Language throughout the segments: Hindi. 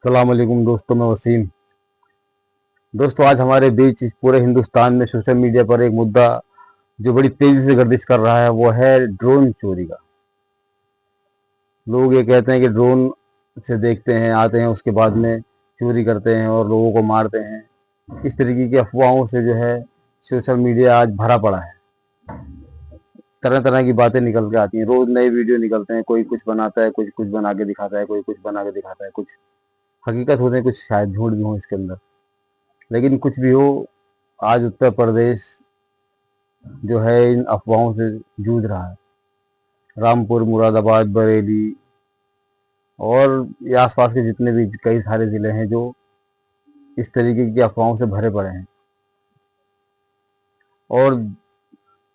अस्सलाम वालेकुम दोस्तों, मैं वसीम। दोस्तों, आज हमारे बीच इस पूरे हिंदुस्तान में सोशल मीडिया पर एक मुद्दा जो बड़ी तेजी से गर्दिश कर रहा है वो है ड्रोन चोरी का। लोग ये कहते हैं कि ड्रोन से देखते हैं, आते हैं, उसके बाद में चोरी करते हैं और लोगों को मारते हैं। इस तरीके की अफवाहों से जो है सोशल मीडिया आज भरा पड़ा है। तरह तरह की बातें निकल के आती हैं, रोज नए वीडियो निकलते हैं। कोई कुछ बनाता है, कुछ कुछ बना के दिखाता है, कोई कुछ बना के दिखाता है। कुछ हकीकत होते हैं, कुछ शायद झूठ भी हो इसके अंदर। लेकिन कुछ भी हो, आज उत्तर प्रदेश जो है इन अफवाहों से जूझ रहा है। रामपुर, मुरादाबाद, बरेली और ये आसपास के जितने भी कई सारे ज़िले हैं जो इस तरीके की अफवाहों से भरे पड़े हैं। और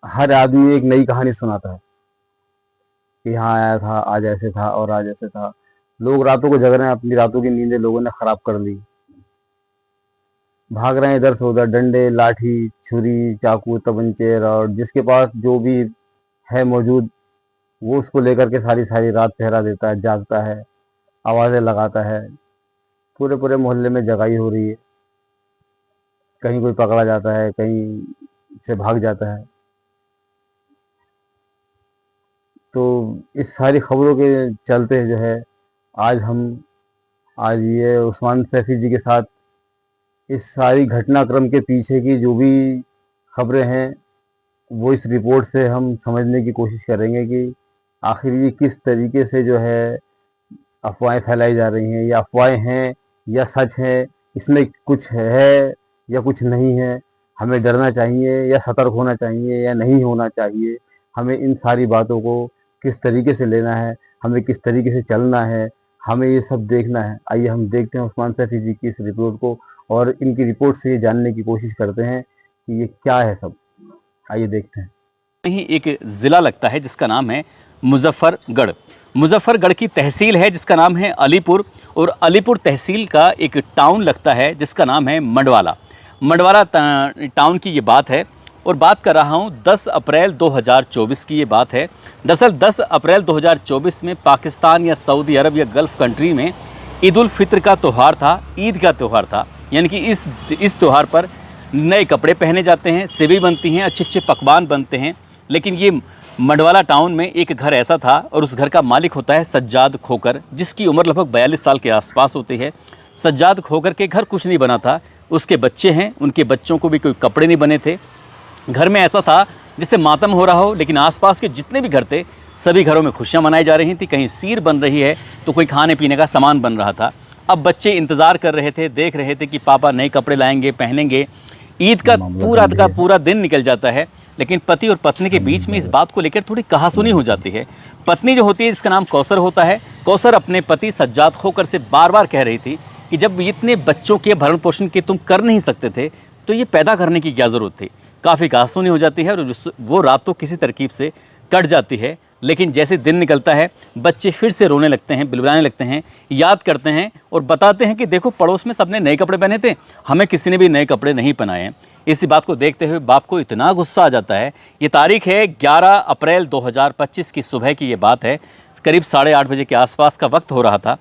हर आदमी एक नई कहानी सुनाता है कि यहाँ आया था, आज ऐसे था और आज ऐसे था। लोग रातों को जग रहे हैं, अपनी रातों की नींदें लोगों ने खराब कर ली। भाग रहे हैं इधर से उधर, डंडे, लाठी, छुरी, चाकू, तमंचे, और जिसके पास जो भी है मौजूद वो उसको लेकर के सारी सारी रात पहरा देता है, जागता है, आवाज़ें लगाता है। पूरे पूरे मोहल्ले में जगाई हो रही है। कहीं कोई पकड़ा जाता है, कहीं से भाग जाता है। तो इस सारी खबरों के चलते जो है आज ये उस्मान सैफी जी के साथ इस सारी घटनाक्रम के पीछे की जो भी खबरें हैं वो इस रिपोर्ट से हम समझने की कोशिश करेंगे कि आखिर ये किस तरीके से जो है अफवाहें फैलाई जा रही हैं, या अफवाहें हैं या सच है, इसमें कुछ है या कुछ नहीं है। हमें डरना चाहिए या सतर्क होना चाहिए या नहीं होना चाहिए। हमें इन सारी बातों को किस तरीके से लेना है, हमें किस तरीके से चलना है, हमें ये सब देखना है। आइए हम देखते हैं उस्मान सैफी जी की इस रिपोर्ट को और इनकी रिपोर्ट से ये जानने की कोशिश करते हैं कि ये क्या है सब। आइए देखते हैं। ही एक ज़िला लगता है जिसका नाम है मुजफ्फरगढ़। मुजफ्फरगढ़ की तहसील है जिसका नाम है अलीपुर, और अलीपुर तहसील का एक टाउन लगता है जिसका नाम है मंडवाला। मंडवाला टाउन की ये बात है, और बात कर रहा हूँ 10 अप्रैल 2024 की ये बात है। दरअसल 10 अप्रैल 2024 में पाकिस्तान या सऊदी अरब या गल्फ़ कंट्री में ईद उल फित्र का त्यौहार था, ईद का त्यौहार था। यानी कि इस त्यौहार पर नए कपड़े पहने जाते हैं, सेवई बनती हैं, अच्छे अच्छे पकवान बनते हैं। लेकिन ये मंडवाला टाउन में एक घर ऐसा था, और उस घर का मालिक होता है सज्जाद खोकर, जिसकी उम्र लगभग 42 साल के आसपास होती है। सज्जाद खोकर के घर कुछ नहीं बना था। उसके बच्चे हैं, उनके बच्चों को भी कोई कपड़े नहीं बने थे। घर में ऐसा था जिससे मातम हो रहा हो, लेकिन आसपास के जितने भी घर थे सभी घरों में खुशियाँ मनाई जा रही थी। कहीं सीर बन रही है तो कोई खाने पीने का सामान बन रहा था। अब बच्चे इंतज़ार कर रहे थे, देख रहे थे कि पापा नए कपड़े लाएंगे, पहनेंगे। ईद का पूरा दिन निकल जाता है, लेकिन पति और पत्नी के बीच में इस बात को लेकर थोड़ी कहासुनी हो जाती है। पत्नी जो होती है, जिसका नाम कौसर होता है, कौसर अपने पति सज्जाद खोकर से बार बार कह रही थी कि जब इतने बच्चों के भरण पोषण के तुम कर नहीं सकते थे तो ये पैदा करने की क्या ज़रूरत थी। काफ़ी कहासुनी हो जाती है और वो रात तो किसी तरकीब से कट जाती है। लेकिन जैसे दिन निकलता है, बच्चे फिर से रोने लगते हैं, बिलबिलाने लगते हैं, याद करते हैं और बताते हैं कि देखो पड़ोस में सबने नए कपड़े पहने थे, हमें किसी ने भी नए कपड़े नहीं पहनाए हैं। इसी बात को देखते हुए बाप को इतना गुस्सा आ जाता है। ये तारीख है 11 अप्रैल 2025 की सुबह की ये बात है। करीब 8:30 बजे के आसपास का वक्त हो रहा था।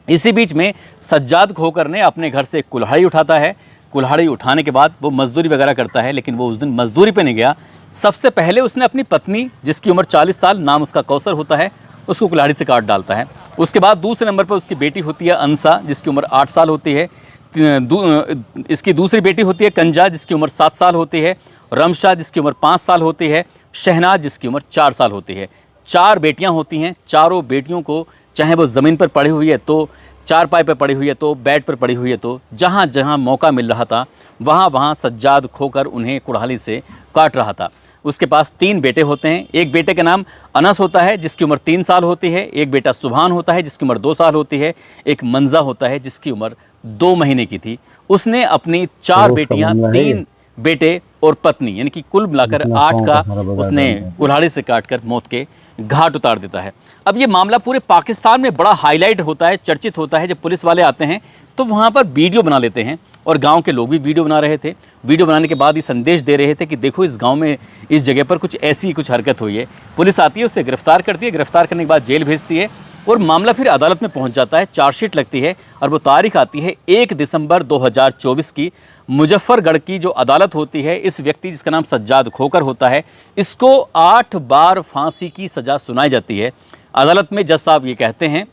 इसी बीच में सज्जाद खोकर ने अपने घर से कुल्हाड़ी उठाता है। कुल्हाड़ी उठाने के बाद वो मजदूरी वगैरह करता है, लेकिन वो उस दिन मजदूरी पे नहीं गया। सबसे पहले उसने अपनी पत्नी, जिसकी उम्र 40 साल, नाम उसका कौसर होता है, उसको कुल्हाड़ी से काट डालता है। उसके बाद दूसरे नंबर पर उसकी बेटी होती है अंसा, जिसकी उम्र 8 साल होती है। इसकी दूसरी बेटी होती है कंजा, जिसकी उम्र 7 साल होती है। रमशा, जिसकी उम्र 5 साल होती है। शहनाज, जिसकी उम्र 4 साल होती है। 4 बेटियां होती हैं। चारों बेटियों को, चाहे वो ज़मीन पर पड़ी हुई है तो, चारपाई पर पड़ी हुई है तो, बेड पर पड़ी हुई है तो, जहाँ जहाँ मौका मिल रहा था वहाँ वहाँ सज्जाद खोकर उन्हें कुल्हाड़ी से काट रहा था। उसके पास 3 बेटे होते हैं। एक बेटे का नाम अनस होता है, जिसकी उम्र 3 साल होती है। एक बेटा सुभान होता है, जिसकी उम्र 2 साल होती है। एक मंजा होता है, जिसकी उम्र 2 महीने की थी। उसने अपनी 4 बेटियां, 3 बेटे और पत्नी, यानी कि कुल मिलाकर 8 का उसने कुल्हाड़ी से काटकर मौत के घाट उतार देता है। अब ये मामला पूरे पाकिस्तान में बड़ा हाईलाइट होता है, चर्चित होता है। जब पुलिस वाले आते हैं तो वहाँ पर वीडियो बना लेते हैं, और गांव के लोग भी वीडियो बना रहे थे। वीडियो बनाने के बाद ये संदेश दे रहे थे कि देखो इस गांव में, इस जगह पर कुछ ऐसी कुछ हरकत हुई है। पुलिस आती है, उससे गिरफ्तार करती है। गिरफ्तार करने के बाद जेल भेजती है। और मामला फिर अदालत में पहुंच जाता है, चार्जशीट लगती है और वो तारीख आती है 1 दिसंबर 2024 की। मुजफ्फरगढ़ की जो अदालत होती है, इस व्यक्ति जिसका नाम सज्जाद खोकर होता है, इसको 8 बार फांसी की सज़ा सुनाई जाती है। अदालत में जज साहब ये कहते हैं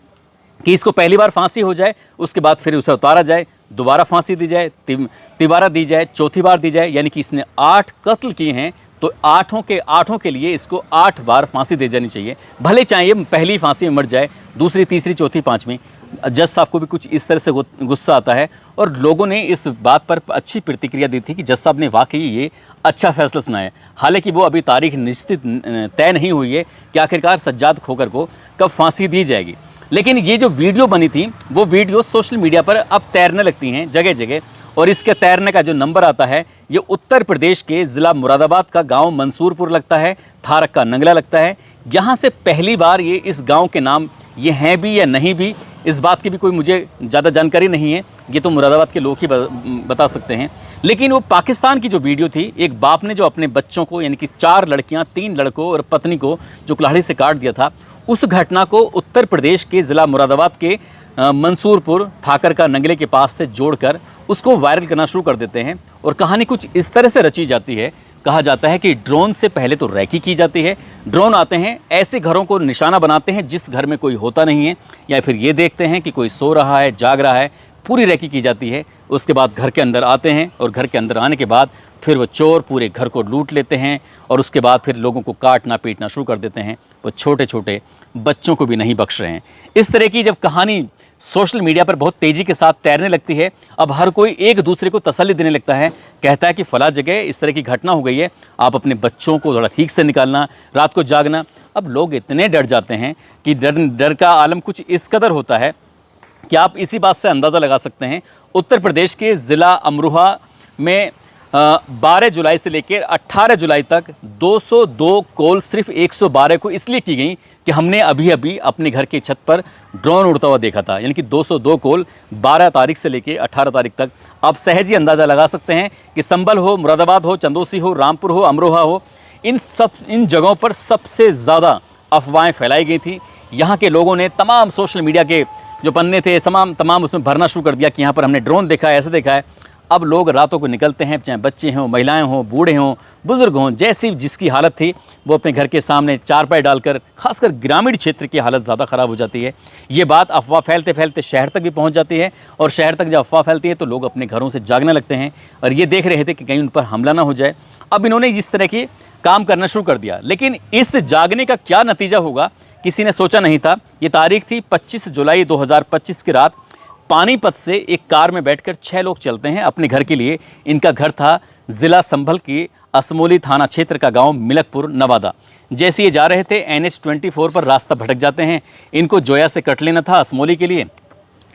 कि इसको पहली बार फांसी हो जाए, उसके बाद फिर उसे उतारा जाए, दोबारा फांसी दी जाए, तिबारा दी जाए, चौथी बार दी जाए, यानी कि इसने 8 कत्ल किए हैं तो आठों के लिए इसको 8 बार फांसी दे जानी चाहिए। भले चाहे पहली फांसी में मर जाए, दूसरी, तीसरी, चौथी, पाँचवीं। जज साहब को भी कुछ इस तरह से गुस्सा आता है और लोगों ने इस बात पर अच्छी प्रतिक्रिया दी थी कि जज साहब ने वाकई ये अच्छा फैसला सुनाया। हालांकि वो अभी तारीख निश्चित तय नहीं हुई है कि आखिरकार सज्जाद खोकर को कब फांसी दी जाएगी। लेकिन ये जो वीडियो बनी थी, वो वीडियो सोशल मीडिया पर अब तैरने लगती हैं जगह जगह, और इसके तैरने का जो नंबर आता है, ये उत्तर प्रदेश के ज़िला मुरादाबाद का गांव मंसूरपुर लगता है, थारक का नंगला लगता है। यहाँ से पहली बार ये इस गांव के नाम ये हैं भी या नहीं भी, इस बात की भी कोई मुझे ज़्यादा जानकारी नहीं है, ये तो मुरादाबाद के लोग ही बता सकते हैं। लेकिन वो पाकिस्तान की जो वीडियो थी, एक बाप ने जो अपने बच्चों को, यानी कि 4 लड़कियाँ, 3 लड़कों और पत्नी को जो कुल्हाड़ी से काट दिया था, उस घटना को उत्तर प्रदेश के ज़िला मुरादाबाद के मंसूरपुर ठाकर का नंगले के पास से जोड़कर उसको वायरल करना शुरू कर देते हैं। और कहानी कुछ इस तरह से रची जाती है, कहा जाता है कि ड्रोन से पहले तो रैकी की जाती है। ड्रोन आते हैं, ऐसे घरों को निशाना बनाते हैं जिस घर में कोई होता नहीं है, या फिर ये देखते हैं कि कोई सो रहा है, जाग रहा है, पूरी रैकी की जाती है। उसके बाद घर के अंदर आते हैं और घर के अंदर आने के बाद फिर वो चोर पूरे घर को लूट लेते हैं और उसके बाद फिर लोगों को काटना पीटना शुरू कर देते हैं। वो छोटे छोटे बच्चों को भी नहीं बख्श रहे हैं। इस तरह की जब कहानी सोशल मीडिया पर बहुत तेज़ी के साथ तैरने लगती है, अब हर कोई एक दूसरे को तसल्ली देने लगता है, कहता है कि फ़ला जगह इस तरह की घटना हो गई है, आप अपने बच्चों को थोड़ा ठीक से निकालना, रात को जागना। अब लोग इतने डर जाते हैं कि डर का आलम कुछ इस कदर होता है कि आप इसी बात से अंदाज़ा लगा सकते हैं। उत्तर प्रदेश के ज़िला अमरोहा में 12 जुलाई से लेकर 18 जुलाई तक 202 कॉल सिर्फ 112 को इसलिए की गई कि हमने अभी अभी अपने घर की छत पर ड्रोन उड़ता हुआ देखा था। यानी कि 202 कॉल 12 तारीख से लेकर 18 तारीख तक। आप सहज ही अंदाज़ा लगा सकते हैं कि संभल हो, मुरादाबाद हो, चंदौसी हो, रामपुर हो, अमरोहा हो, इन जगहों पर सबसे ज़्यादा अफवाहें फैलाई गई थी। यहाँ के लोगों ने तमाम सोशल मीडिया के जो पन्ने थे तमाम उसमें भरना शुरू कर दिया कि यहाँ पर हमने ड्रोन देखा है, ऐसे देखा है। अब लोग रातों को निकलते हैं, चाहे बच्चे हों, महिलाएं हों, बूढ़े हों, बुज़ुर्ग हों, जैसी जिसकी हालत थी वो अपने घर के सामने चारपाई डालकर, खासकर ग्रामीण क्षेत्र की हालत ज़्यादा ख़राब हो जाती है। ये बात अफवाह फैलते फैलते शहर तक भी पहुंच जाती है और शहर तक जब अफवाह फैलती है तो लोग अपने घरों से जागने लगते हैं और ये देख रहे थे कि कहीं उन पर हमला ना हो जाए। अब इन्होंने इस तरह की काम करना शुरू कर दिया, लेकिन इस जागने का क्या नतीजा होगा किसी ने सोचा नहीं था। ये तारीख थी 25 जुलाई 2025 की रात। पानीपत से एक कार में बैठकर 6 लोग चलते हैं अपने घर के लिए। इनका घर था ज़िला संभल की असमोली थाना क्षेत्र का गांव मिलकपुर नवादा। जैसे ये जा रहे थे NH 24 पर रास्ता भटक जाते हैं। इनको जोया से कट लेना था असमोली के लिए,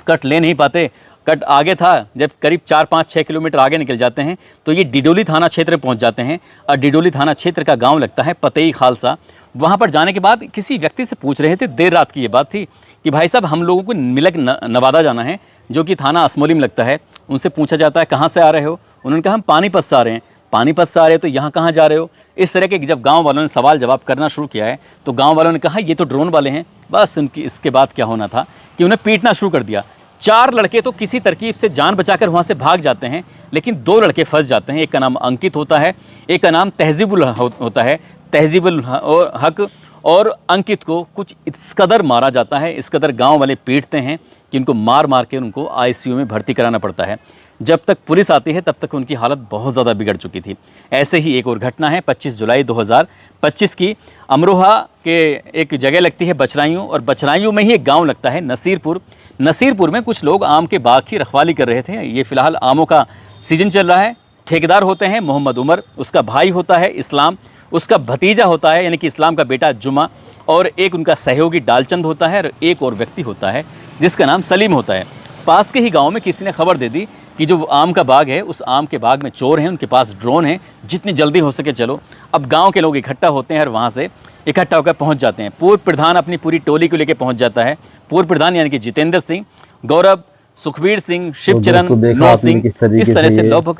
कट ले नहीं पाते, कट आगे था। जब करीब 4-5-6 किलोमीटर आगे निकल जाते हैं तो ये डिडोली थाना क्षेत्र में पहुंच जाते हैं और डिडोली थाना क्षेत्र का गांव लगता है पतई खालसा। वहां पर जाने के बाद किसी व्यक्ति से पूछ रहे थे, देर रात की ये बात थी, कि भाई साहब हम लोगों को मिलक नवादा जाना है जो कि थाना असमोली में लगता है। उनसे पूछा जाता है कहाँ से आ रहे हो? उन्होंने कहा हम पानीपत से आ रहे हैं। पानीपत से आ रहे हो तो यहाँ कहाँ जा रहे हो? इस तरह के जब गांव वालों ने सवाल जवाब करना शुरू किया है तो गांव वालों ने कहा ये तो ड्रोन वाले हैं। बस उनकी इसके बाद क्या होना था कि उन्हें पीटना शुरू कर दिया। 4 लड़के तो किसी तरकीब से जान बचाकर वहाँ से भाग जाते हैं, लेकिन 2 लड़के फंस जाते हैं। एक का नाम अंकित होता है, एक का नाम तहजीबुल होता है। तहजीबुल हक और अंकित को कुछ इस कदर मारा जाता है, इस कदर गांव वाले पीटते हैं कि उनको मार मार के उनको ICU में भर्ती कराना पड़ता है। जब तक पुलिस आती है तब तक उनकी हालत बहुत ज़्यादा बिगड़ चुकी थी। ऐसे ही एक और घटना है 25 जुलाई 2025 की। अमरोहा के एक जगह लगती है बचराइयों, और बचराइयों में ही एक गाँव लगता है नसीरपुर। नसीरपुर में कुछ लोग आम के बाग की रखवाली कर रहे थे। ये फ़िलहाल आमों का सीजन चल रहा है। ठेकेदार होते हैं मोहम्मद उमर, उसका भाई होता है इस्लाम, उसका भतीजा होता है यानी कि इस्लाम का बेटा जुमा, और एक उनका सहयोगी डालचंद होता है, और एक और व्यक्ति होता है जिसका नाम सलीम होता है। पास के ही गांव में किसी ने खबर दे दी कि जो आम का बाग है उस आम के बाग में चोर हैं, उनके पास ड्रोन है, जितनी जल्दी हो सके चलो। अब गांव के लोग इकट्ठा होते हैं और वहाँ से इकट्ठा होकर पहुँच जाते हैं। पूर्व प्रधान अपनी पूरी टोली को लेकर पहुँच जाता है। पूर्व प्रधान यानी कि जितेंद्र सिंह, गौरव, सुखबीर सिंह, शिवचरण, नौ सिंह, इस तरह से लगभग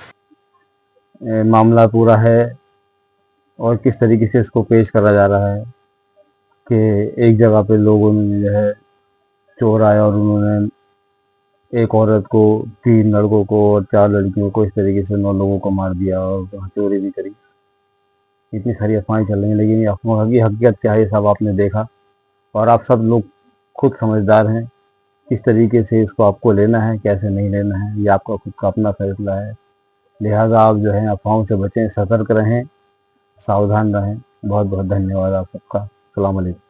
मामला पूरा है और किस तरीके से इसको पेश करा जा रहा है कि एक जगह पे लोगों ने जो है चोर आए और उन्होंने एक औरत को, 3 लड़कों को और 4 लड़कियों को, इस तरीके से 9 लोगों को मार दिया और वहाँ चोरी भी करी। इतनी सारी अफवाहें चल रही हैं, लेकिन ये अफवाह की हकीकत क्या है ये सब आपने देखा और आप सब लोग खुद समझदार हैं। किस तरीके से इसको आपको लेना है, कैसे नहीं लेना है, ये आपका खुद का अपना फैसला है। लिहाजा आप जो है अफवाहों से बचें, सतर्क रहें, सावधान रहें। बहुत बहुत धन्यवाद आप सबका। अस्सलाम वालेकुम।